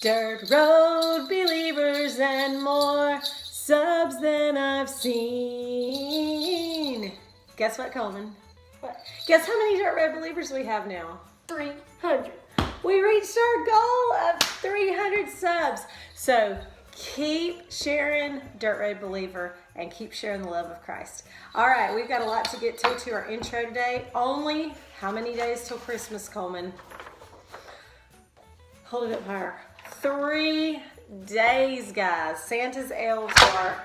Dirt Road Believers and more subs than I've seen. Guess what, Coleman? What? Guess how many Dirt Road Believers we have now? 300. We reached our goal of 300 subs. So keep sharing Dirt Road Believer and keep sharing the love of Christ. All right, we've got a lot to get to our intro today. Only how many days till Christmas, Coleman? Hold it up higher. 3 days, guys. Santa's elves are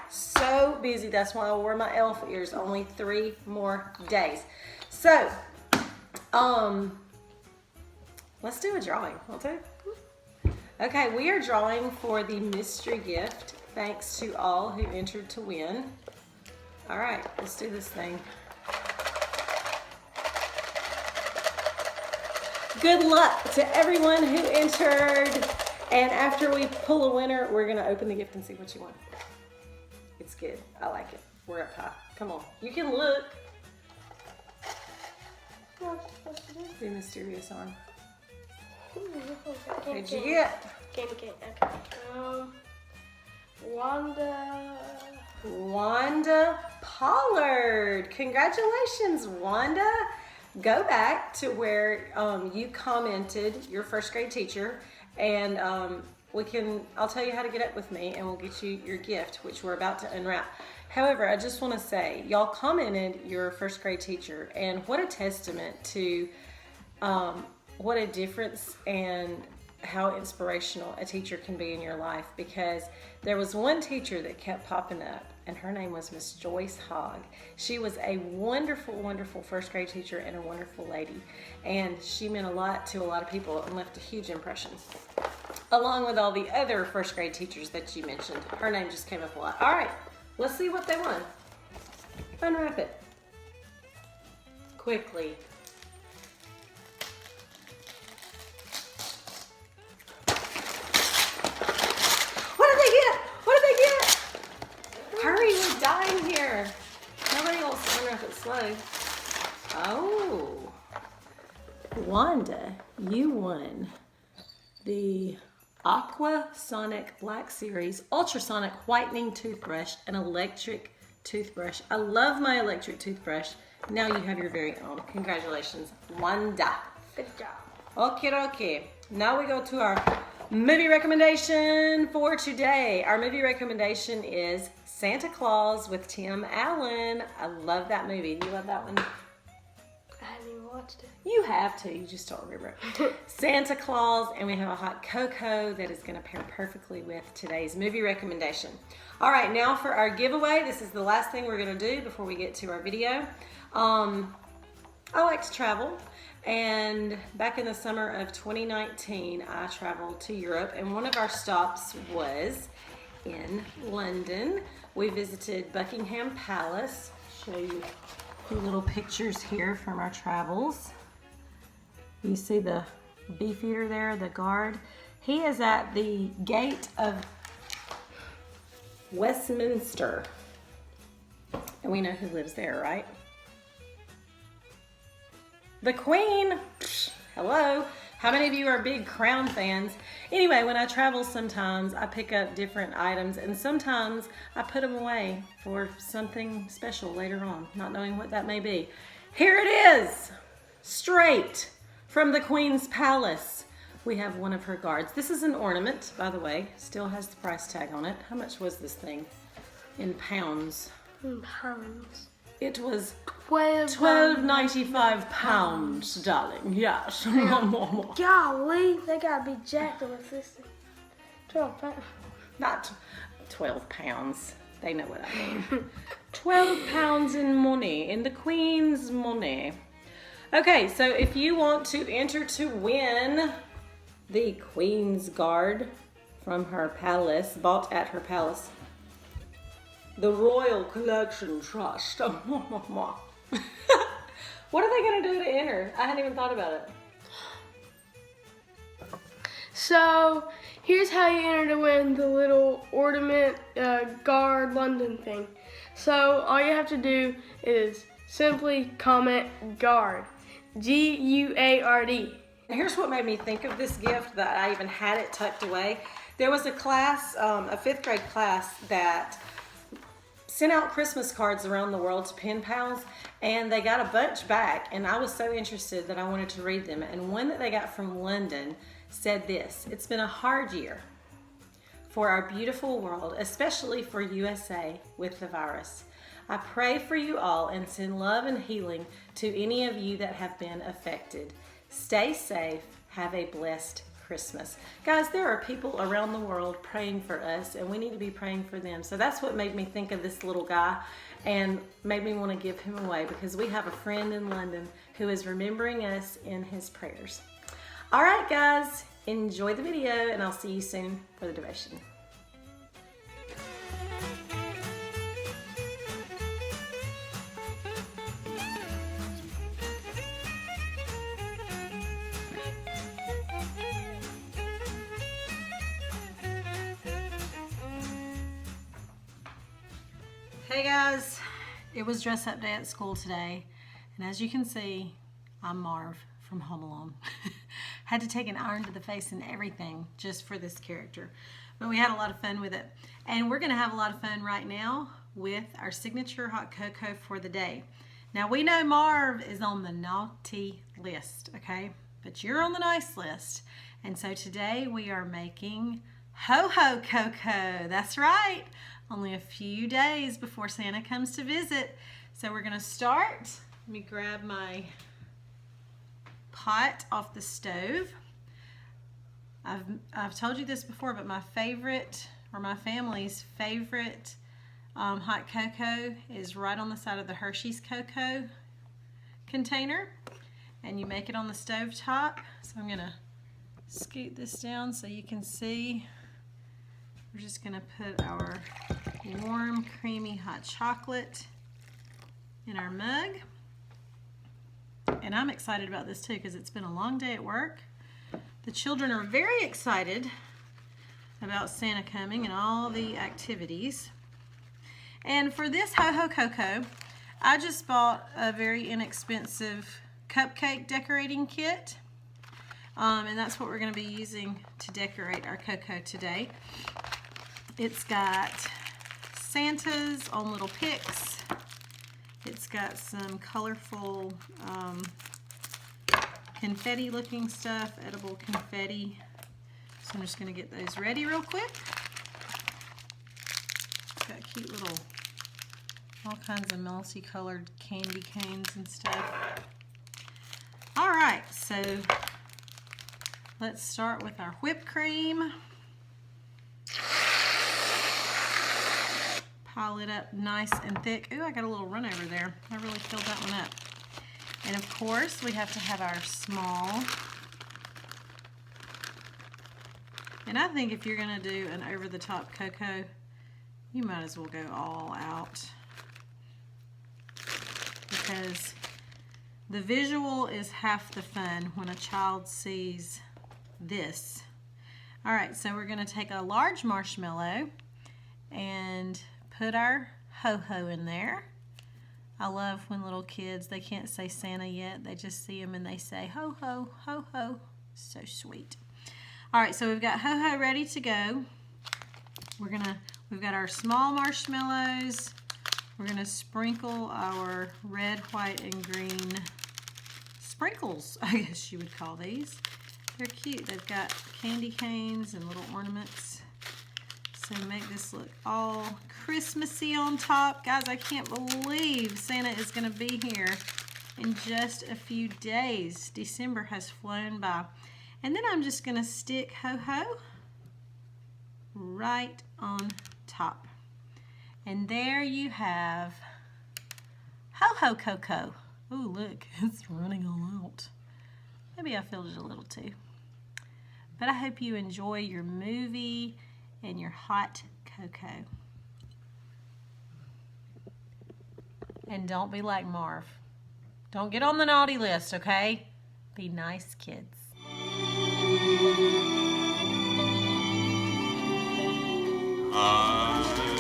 so busy. That's why I wore my elf ears. Only 3 more days. So, let's do a drawing. We'll do. Okay, we are drawing for the mystery gift. Thanks to all who entered to win. All right, let's do this thing. Good luck to everyone who entered. And after we pull a winner, we're going to open the gift and see what you want. It's good. I like it. We're up high. Come on. You can look. Be mysterious on. What did you get? Okay. Wanda Pollard. Congratulations, Wanda. Go back to where you commented, your first grade teacher, and I'll tell you how to get up with me and we'll get you your gift, which we're about to unwrap. However, I just want to say, y'all commented your first grade teacher, and what a testament to what a difference and how inspirational a teacher can be in your life, because there was one teacher that kept popping up, and her name was Miss Joyce Hogg. She was a wonderful, wonderful first grade teacher and a wonderful lady, and she meant a lot to a lot of people and left a huge impression, along with all the other first grade teachers that you mentioned. Her name just came up a lot. All right, let's see what they won. Unwrap it quickly. Hurry, we're dying here. Nobody will unwrap it slow. Oh. Wanda, you won the Aqua Sonic Black Series Ultrasonic Whitening Toothbrush, an electric toothbrush. I love my electric toothbrush. Now you have your very own. Congratulations, Wanda. Good job. Okay. Now we go to our movie recommendation for today. Our movie recommendation is Santa Claus with Tim Allen. I love that movie. Do you love that one? I haven't even watched it. You have to. You just don't remember it. Santa Claus, and we have a hot cocoa that is going to pair perfectly with today's movie recommendation. All right, now for our giveaway. This is the last thing we're going to do before we get to our video. I like to travel. And back in the summer of 2019, I traveled to Europe, and one of our stops was in London. We visited Buckingham Palace. Show you a few little pictures here from our travels. You see the beefeater there, the guard. He is at the gate of Westminster. And we know who lives there, right? The Queen. Hello. How many of you are big Crown fans? Anyway, when I travel, sometimes I pick up different items, and sometimes I put them away for something special later on, not knowing what that may be. Here it is, straight from the Queen's Palace. We have one of her guards. This is an ornament, by the way. Still has the price tag on it. How much was this thing in pounds? In pounds. It was £12.95, darling. Yes. Golly, they gotta be jacked with this thing. 12 pounds. Not 12 pounds. They know what I mean. 12 pounds in money, in the Queen's money. Okay, so if you want to enter to win the Queen's Guard from her palace, bought at her palace, the Royal Collection Trust. What are they going to do to enter? I hadn't even thought about it. So, here's how you enter to win the little ornament guard London thing. So, all you have to do is simply comment guard. G-U-A-R-D. Here's what made me think of this gift, that I even had it tucked away. There was a class, a 5th grade class, that sent out Christmas cards around the world to pen pals, and they got a bunch back, and I was so interested that I wanted to read them. And one that they got from London said this: "It's been a hard year for our beautiful world, especially for USA with the virus. I pray for you all and send love and healing to any of you that have been affected. Stay safe. Have a blessed Christmas." Guys, there are people around the world praying for us, and we need to be praying for them. So that's what made me think of this little guy and made me want to give him away, because we have a friend in London who is remembering us in his prayers. All right, guys, enjoy the video, and I'll see you soon for the devotion. Hey guys, it was dress up day at school today, and as you can see, I'm Marv from Home Alone. Had to take an iron to the face and everything just for this character, but we had a lot of fun with it, and we're gonna have a lot of fun right now with our signature hot cocoa for the day. Now we know Marv is on the naughty list, okay, but you're on the nice list, and so today we are making ho-ho cocoa. That's right. Only a few days before Santa comes to visit. So we're gonna start. Let me grab my pot off the stove. I've told you this before, but my favorite, or my family's favorite hot cocoa is right on the side of the Hershey's cocoa container. And you make it on the stove top. So I'm gonna scoot this down so you can see. We're just gonna put our warm, creamy hot chocolate in our mug. And I'm excited about this too, because it's been a long day at work. The children are very excited about Santa coming and all the activities. And for this ho-ho cocoa, I just bought a very inexpensive cupcake decorating kit. And that's what we're gonna be using to decorate our cocoa today. It's got Santa's own little picks. It's got some colorful confetti looking stuff, edible confetti. So I'm just gonna get those ready real quick. It's got cute little, all kinds of multicolored candy canes and stuff. All right, so let's start with our whipped cream. Pile it up nice and thick. Ooh, I got a little run over there. I really filled that one up. And of course, we have to have our small. And I think if you're gonna do an over-the-top cocoa, you might as well go all out, because the visual is half the fun when a child sees this. All right, so we're gonna take a large marshmallow and put our ho-ho in there. I love when little kids, they can't say Santa yet, they just see him and they say ho-ho, ho-ho. So sweet. All right, so we've got ho-ho ready to go. We've got our small marshmallows. We're gonna sprinkle our red, white, and green sprinkles, I guess you would call these. They're cute. They've got candy canes and little ornaments. So make this look all Christmassy on top. Guys, I can't believe Santa is gonna be here in just a few days. December has flown by. And then I'm just gonna stick ho-ho right on top. And there you have ho-ho cocoa. Oh, look, it's running all out. Maybe I filled it a little too. But I hope you enjoy your movie and your hot cocoa. And don't be like Marv. Don't get on the naughty list, okay? Be nice kids.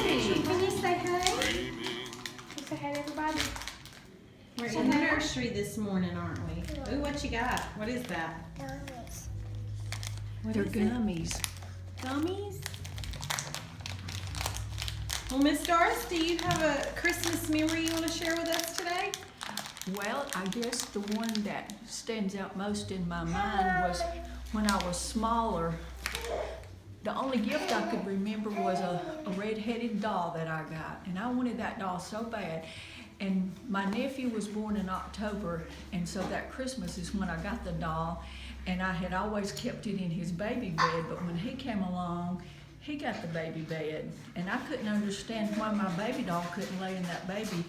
Hey, can you say hi? Say hi to everybody. We're in the nursery this morning, aren't we? Ooh, what you got? What is that? Gummies. They're gummies. Gummies? Well, Miss Doris, do you have a Christmas memory you want to share with us today? Well, I guess the one that stands out most in my mind was when I was smaller. The only gift I could remember was a red-headed doll that I got, and I wanted that doll so bad. And my nephew was born in October, and so that Christmas is when I got the doll, and I had always kept it in his baby bed, but when he came along, he got the baby bed, and I couldn't understand why my baby doll couldn't lay in that baby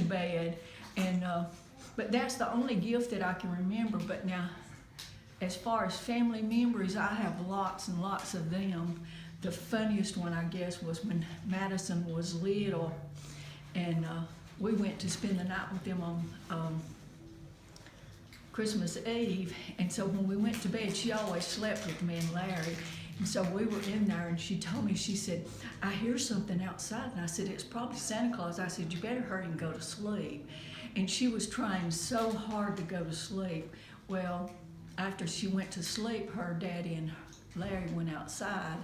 bed, and but that's the only gift that I can remember. But now, as far as family memories, I have lots and lots of them. The funniest one, I guess, was when Madison was little, and we went to spend the night with them on Christmas Eve, and so when we went to bed, she always slept with me and Larry. And so we were in there, and she told me, she said, I hear something outside. And I said, it's probably Santa Claus. I said, you better hurry and go to sleep. And she was trying so hard to go to sleep. Well, after she went to sleep, her daddy and Larry went outside,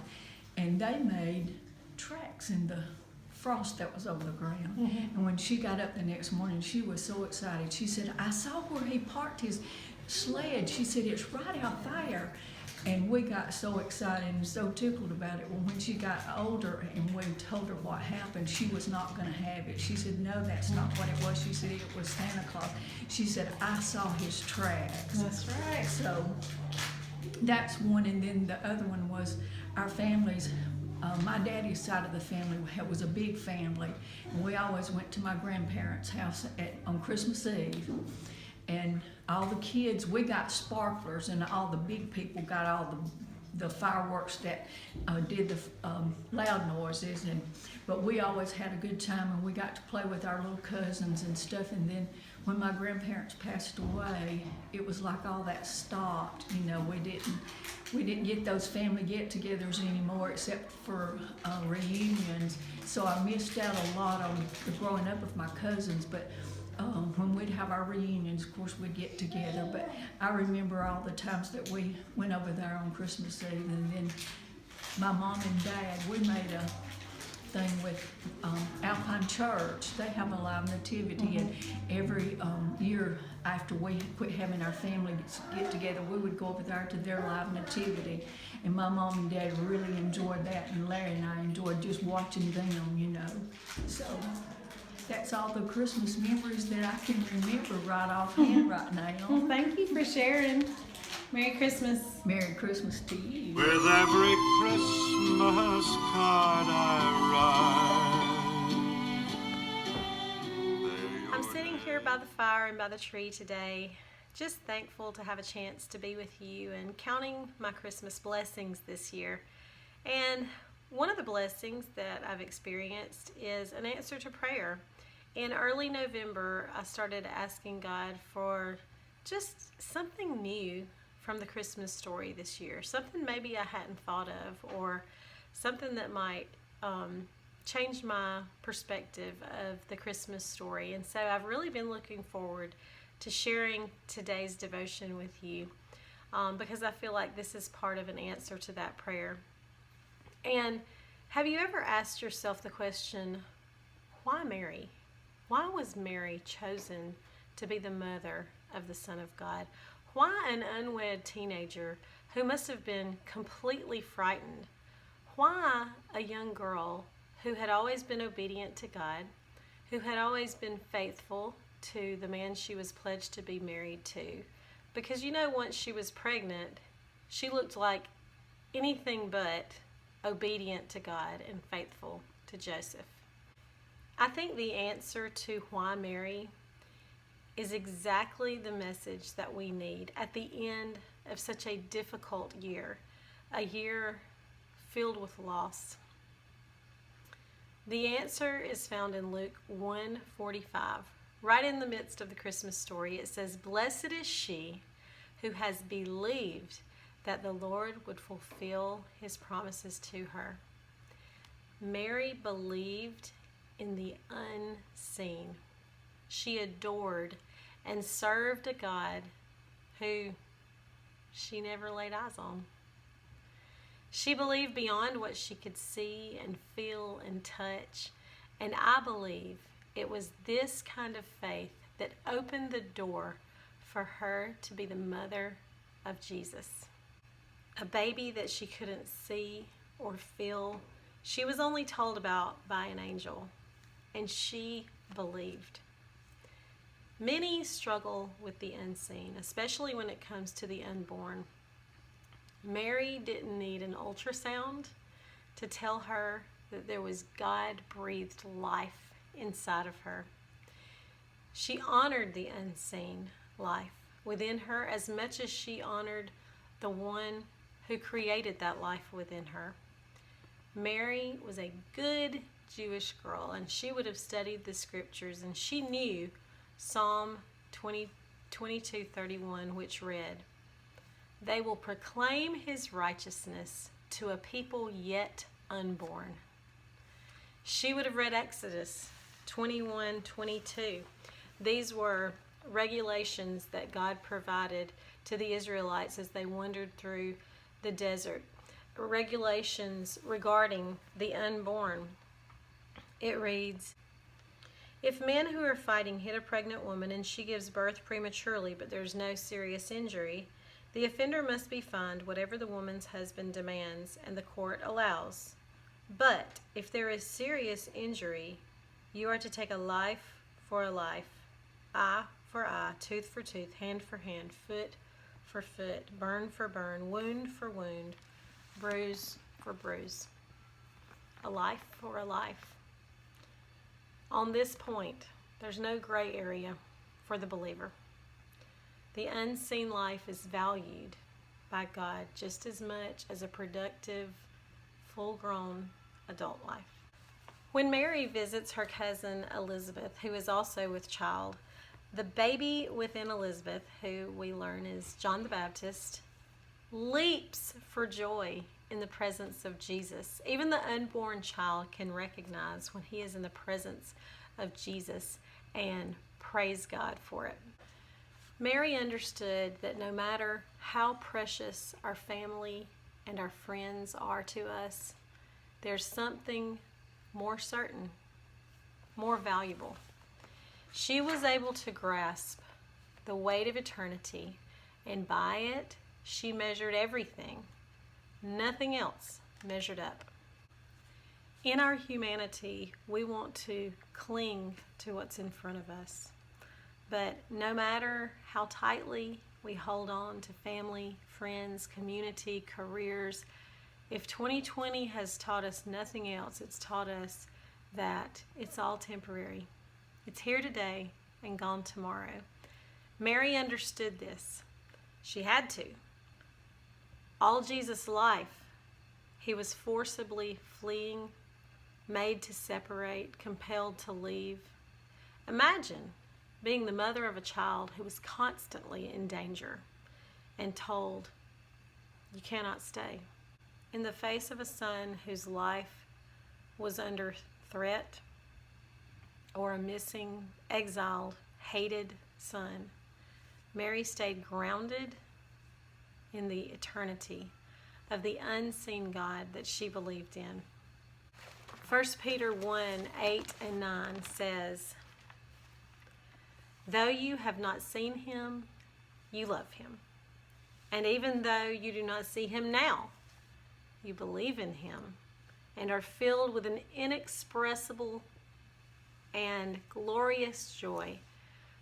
and they made tracks in the frost that was over the ground. Mm-hmm. And when she got up the next morning, she was so excited. She said, I saw where he parked his sled. She said, it's right out there. And we got so excited and so tickled about it. Well, when she got older and we told her what happened, she was not going to have it. She said, no, that's not what it was. She said, it was Santa Claus. She said, I saw his tracks. That's right. So that's one. And then the other one was our families. My daddy's side of the family was a big family. And we always went to my grandparents' house on Christmas Eve. And all the kids, we got sparklers, and all the big people got all the fireworks that did the loud noises. But we always had a good time, and we got to play with our little cousins and stuff. And then when my grandparents passed away, it was like all that stopped. You know, we didn't get those family get-togethers anymore except for reunions. So I missed out a lot on the growing up with my cousins. But when we'd have our reunions, of course, we'd get together. But I remember all the times that we went over there on Christmas Eve. And then my mom and dad, we made a thing with Alpine Church. They have a live nativity, and every year after we quit having our family get together, we would go over there to their live nativity. And my mom and dad really enjoyed that, and Larry and I enjoyed just watching them, you know. So that's all the Christmas memories that I can remember right offhand right now. Well, thank you for sharing. Merry Christmas. Merry Christmas to you. With every Christmas card I write. I'm sitting here by the fire and by the tree today, just thankful to have a chance to be with you and counting my Christmas blessings this year. And one of the blessings that I've experienced is an answer to prayer. In early November, I started asking God for just something new from the Christmas story this year, something maybe I hadn't thought of, or something that might change my perspective of the Christmas story. And so I've really been looking forward to sharing today's devotion with you because I feel like this is part of an answer to that prayer. And have you ever asked yourself the question, why Mary? Why was Mary chosen to be the mother of the Son of God? Why an unwed teenager who must have been completely frightened? Why a young girl who had always been obedient to God, who had always been faithful to the man she was pledged to be married to? Because you know, once she was pregnant, she looked like anything but obedient to God and faithful to Joseph. I think the answer to why Mary is exactly the message that we need at the end of such a difficult year, a year filled with loss. The answer is found in Luke 1:45. Right in the midst of the Christmas story, it says, "Blessed is she who has believed that the Lord would fulfill his promises to her." Mary believed in the unseen. She adored and served a God who she never laid eyes on. She believed beyond what she could see and feel and touch, and I believe it was this kind of faith that opened the door for her to be the mother of Jesus. A baby that she couldn't see or feel, she was only told about by an angel, and she believed. Many struggle with the unseen, especially when it comes to the unborn. Mary didn't need an ultrasound to tell her that there was God-breathed life inside of her. She honored the unseen life within her as much as she honored the one who created that life within her. Mary was a good Jewish girl, and she would have studied the scriptures, and she knew Psalm 22:31, which read, "They will proclaim his righteousness to a people yet unborn." She would have read Exodus 21:22. These were regulations that God provided to the Israelites as they wandered through the desert. Regulations regarding the unborn. It reads, "If men who are fighting hit a pregnant woman and she gives birth prematurely but there's no serious injury, the offender must be fined whatever the woman's husband demands and the court allows. But if there is serious injury, you are to take a life for a life, eye for eye, tooth for tooth, hand for hand, foot for foot, burn for burn, wound for wound, bruise for bruise. A life for a life." On this point, there's no gray area for the believer. The unseen life is valued by God just as much as a productive, full-grown adult life. When Mary visits her cousin Elizabeth, who is also with child, the baby within Elizabeth, who we learn is John the Baptist, leaps for joy in the presence of Jesus. Even the unborn child can recognize when he is in the presence of Jesus and praise God for it. Mary understood that no matter how precious our family and our friends are to us, there's something more certain, more valuable. She was able to grasp the weight of eternity, and by it, she measured everything. Nothing else measured up. In our humanity, we want to cling to what's in front of us. But no matter how tightly we hold on to family, friends, community, careers, if 2020 has taught us nothing else, it's taught us that it's all temporary. It's here today and gone tomorrow. Mary understood this. She had to. All Jesus' life, he was forcibly fleeing, made to separate, compelled to leave. Imagine being the mother of a child who was constantly in danger and told, "You cannot stay." In the face of a son whose life was under threat, or a missing, exiled, hated son, Mary stayed grounded in the eternity of the unseen God that she believed in. 1 Peter 1:8-9 says, "Though you have not seen him, you love him. And even though you do not see him now, you believe in him and are filled with an inexpressible and glorious joy,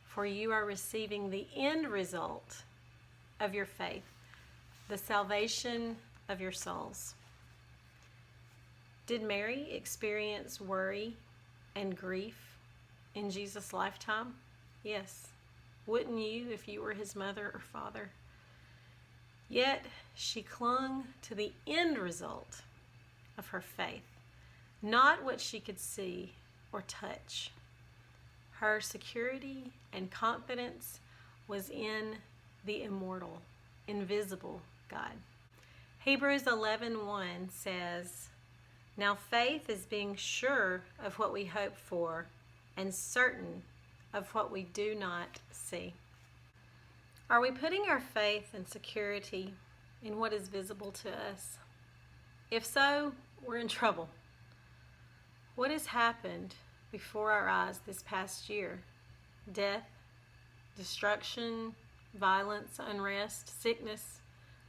for you are receiving the end result of your faith, the salvation of your souls." Did Mary experience worry and grief in Jesus' lifetime? Yes. Wouldn't you if you were his mother or father? Yet she clung to the end result of her faith, not what she could see or touch. Her security and confidence was in the immortal, invisible God. Hebrews 11:1 says, "Now faith is being sure of what we hope for and certain of what we do not see? Are we putting our faith and security in what is visible to us? If so, we're in trouble. What has happened before our eyes this past year? Death, destruction, violence, unrest, sickness,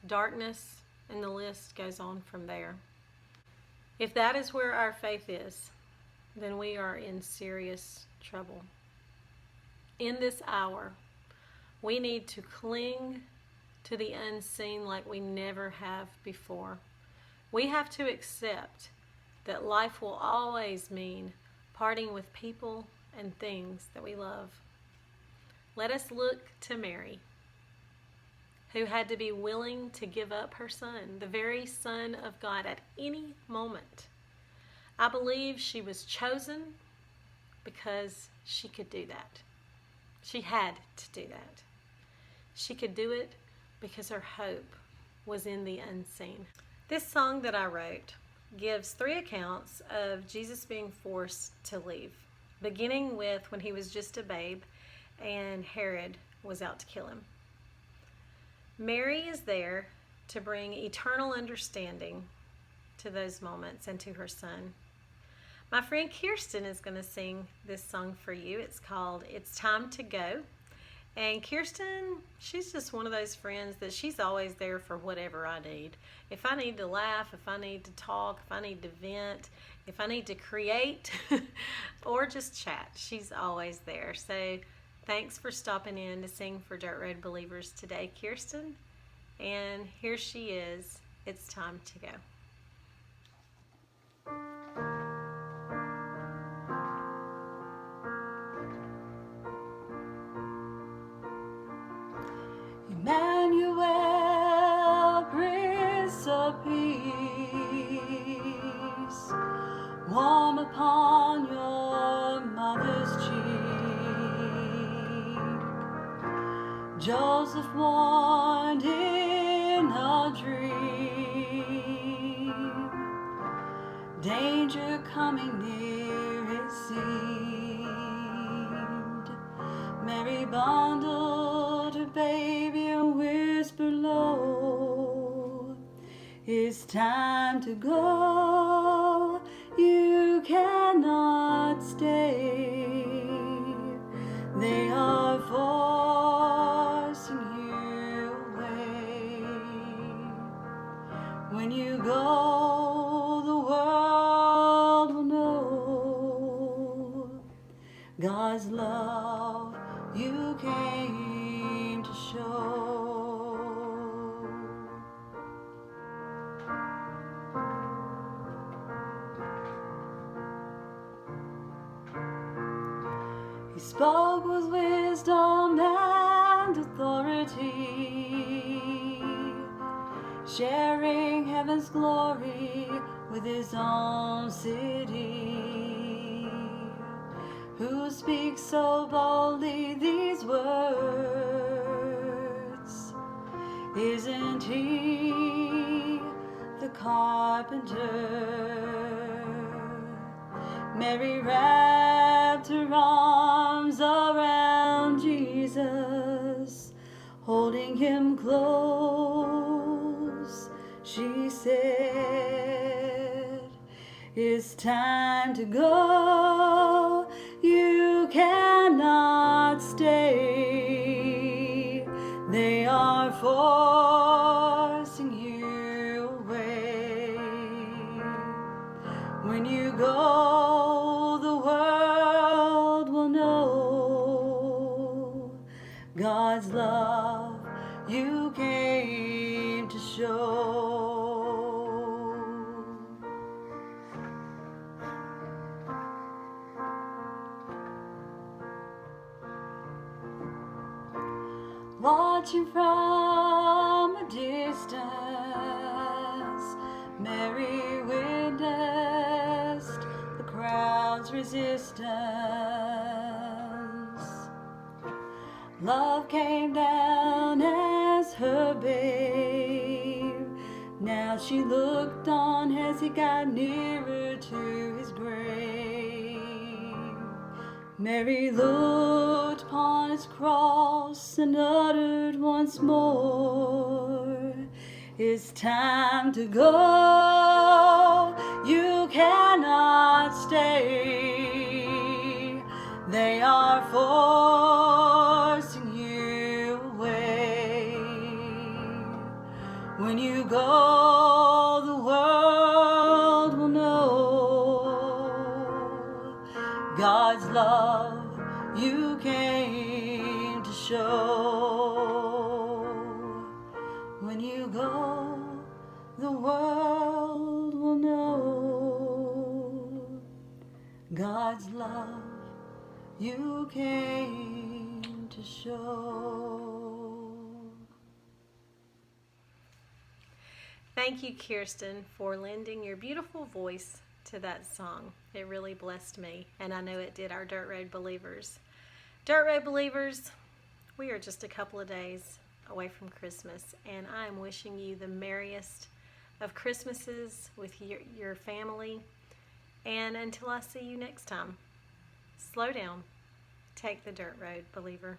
darkness, and the list goes on from there. If that is where our faith is, then we are in serious trouble. In this hour, we need to cling to the unseen like we never have before. We have to accept that life will always mean parting with people and things that we love. Let us look to Mary, who had to be willing to give up her son, the very Son of God, at any moment. I believe she was chosen because she could do that. She had to do that. She could do it because her hope was in the unseen. This song that I wrote gives 3 accounts of Jesus being forced to leave, beginning with when he was just a babe and Herod was out to kill him. Mary is there to bring eternal understanding to those moments and to her son. My friend Kirsten is going to sing this song for you. It's called It's Time to Go. And Kirsten, she's just one of those friends that she's always there for whatever I need. If I need to laugh, if I need to talk, if I need to vent, if I need to create, or just chat, she's always there. So thanks for stopping in to sing for Dirt Road Believers today, Kirsten. And here she is. It's time to go. Emmanuel, Prince of Peace, warm upon your mother's cheek. Joseph warned in a dream, danger coming near it seemed. Mary bundled her baby and whispered low, it's time to go, you cannot stay. They are forcing you away. When you go, the world will know God's love you came to show. He spoke with wisdom and authority, sharing heaven's glory with his own city. Who speaks so boldly these words? Isn't he the carpenter? Mary wrapped her arms around Jesus, holding him close. She said, it's time to go, you cannot stay. They are forcing you away. When you go, the world will know God's love you came to show. Watching from a distance, Mary witnessed the crowd's resistance. Love came down as her babe. Now she looked on as he got nearer to his grave. Mary looked upon his cross and uttered once more, "It's time to go, you cannot stay. They are forcing you away. When you go, the world will know God's love you came to show. When you go, the world will know God's love you came to show." Thank you, Kirsten, for lending your beautiful voice to that song. It really blessed me, and I know it did our Dirt Road believers. Dirt Road believers, we are just a couple of days away from Christmas, and I am wishing you the merriest of Christmases with your family. And until I see you next time, slow down. Take the dirt road, believer.